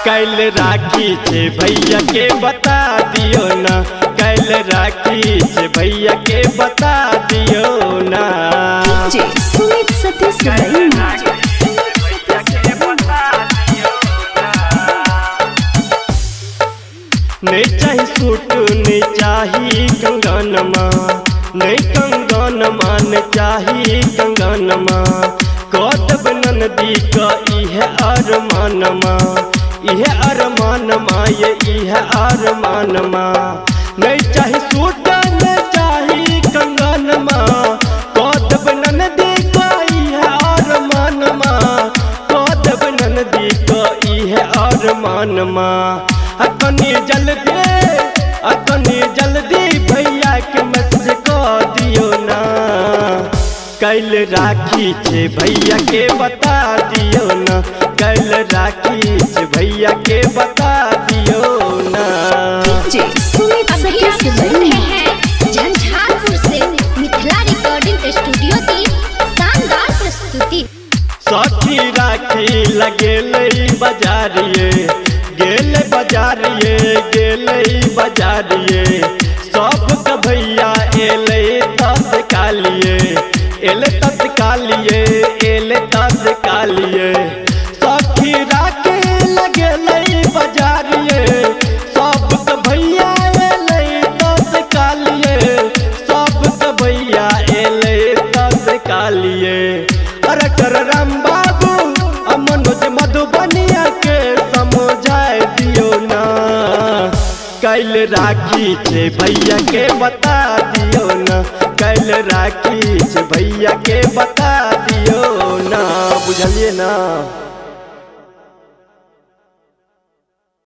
कल राखी छे भैया के बता दियो ना, कल राखी छे भैया के बता दियो ना। सुमित सतीश नहीं चाही सूट नहीं चाही कंगनमा, नहीं कंगनमा नहीं चाही कंगनमा। कदब नंदी का इह अरमानमा, इह अरमानमा ये इह अरमानमा। नहीं चाही सूट नहीं चाही कंगनमा, कदब नंदी का इह अरमानमा, कदब नंदी का इह अरमानमा। अतनी जल्दी भैया के मैसेज कर दियो ना, कल राखी छे भैया के बता दियो ना, कल राखी छे भैया के बता दियो ना। सुमित सतीश झंझारपुर से मिथिला रिकॉर्डिंग स्टूडियो की शानदार प्रस्तुति। सखी राखी लगेले बाजारिए, गेले बाजारिए, गेले बाजारिए। सब भैया एले तत्कालिए, एले तत्कालिए, एले तत्कालिए। सखी राखी लगेले बाजारिए, सब भैया एले तत्कालिए, सब भैया एले तत्कालिए। अरे कर राम बाबू मनोज मधुबनिया के समझाए दियो ना, कल राखी छे भैया के बता दियो ना, कल राखी छे भैया के बता दियो ना। बुझलिए ना।